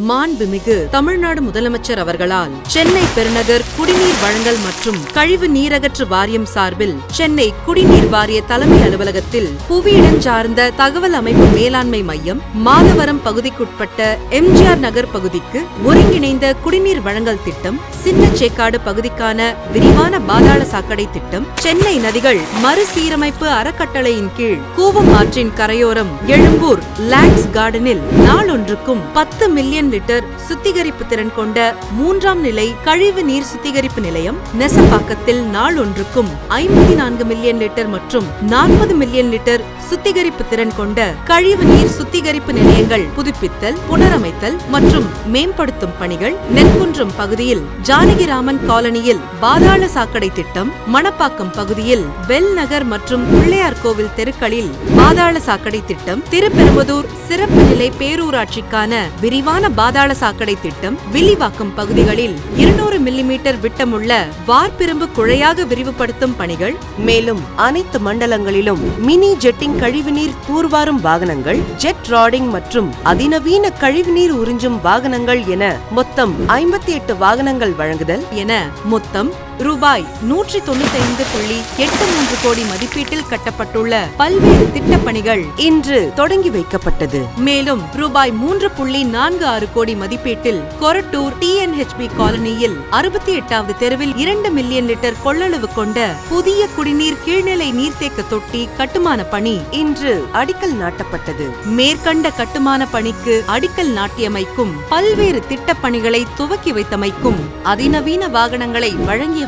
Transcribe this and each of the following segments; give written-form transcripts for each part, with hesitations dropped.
மாண்புமிகு தமிழ்நாடு முதலமைச்சர் அவர்களால் சென்னை பெருநகர் குடிநீர் வழங்கல் மற்றும் கழிவு நீரகற்று வாரியம் சார்பில் சென்னை குடிநீர் வாரிய தலைமை அலுவலகத்தில் புவியிடஞ்சார்ந்த தகவல் அமைப்பு மேலாண்மை மையம் மாதவரம் பகுதிக்குட்பட்ட எம்ஜிஆர் நகர் பகுதிக்கு ஒருங்கிணைந்த குடிநீர் வழங்கல் திட்டம், சின்னச்சேக்காடு பகுதிக்கான விரிவான பாதாள சாக்கடை திட்டம், சென்னை நதிகள் மறுசீரமைப்பு அறக்கட்டளையின் கீழ் கூவம் ஆற்றின் கரையோரம் எழும்பூர் லேக்ஸ் கார்டனில் நாளொன்றுக்கும் 10 மில்லியன் லிட்டர் சுத்திகரிப்பு திறன் கொண்ட 3ஆம் நிலை கழிவு நீர் சுத்திகரிப்பு நிலையம், நெசப்பாக்கத்தில் நாளொன்றுக்கும் 54 மில்லியன் லிட்டர் மற்றும் 40 மில்லியன் லிட்டர் சுத்திகரிப்பு திறன் கொண்ட கழிவு நீர் சுத்திகரிப்பு நிலையங்கள் புதுப்பித்தல், புனரமைத்தல் மற்றும் மேம்படுத்தும் பணிகள், நெற்குன்றம் பகுதியில் ஜானகிராமன் காலனியில் பாதாள சாக்கடை திட்டம், மணப்பாக்கம் பகுதியில் பெல் நகர் மற்றும் பிள்ளையார் கோவில் தெருக்களில் பாதாள சாக்கடை திட்டம், திருப்பெரும்புதூர் சிறப்பு நிலை பேரூராட்சிக்கான விரிவான பாதாள சாக்கடை திட்டம், வில்லிவாக்கம் பகுதிகளில் 200 மில்லிமீட்டர் விட்டமுள்ள வார்ப்பிரும்பு குழையாக விரிவுபடுத்தும் பணிகள், மேலும் அனைத்து மண்டலங்களிலும் மினி ஜெட்டிங் கழிவுநீர் தூர்வாரும் வாகனங்கள், ஜெட் ராடிங் மற்றும் அதிநவீன கழிவுநீர் உறிஞ்சும் வாகனங்கள் என மொத்தம் 58 வாகனங்கள் வழங்குதல் என மொத்தம் ரூபாய் 195.83 கோடி மதிப்பீட்டில் கட்டப்பட்டுள்ள பல்வேறு திட்டப்பணிகள் இன்று தொடங்கி வைக்கப்பட்டது. மேலும் ரூபாய் 3.46 கோடி மதிப்பீட்டில் கொரட்டூர் TNHB காலனியில் 68வது தெருவில் 2 மில்லியன் லிட்டர் கொள்ளளவு கொண்ட புதிய குடிநீர் கீழ்நிலை நீர்த்தேக்க தொட்டி கட்டுமான பணி இன்று அடிக்கல் நாட்டப்பட்டது. மேற்கண்ட கட்டுமான பணிக்கு அடிக்கல் நாட்டியமைக்கும், பல்வேறு திட்டப்பணிகளை துவக்கி வைத்தமைக்கும், அதிநவீன வாகனங்களை வழங்கிய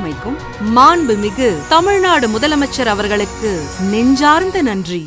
மாண்புமிகு தமிழ்நாடு முதலமைச்சர் அவர்களுக்கு நெஞ்சார்ந்த நன்றி.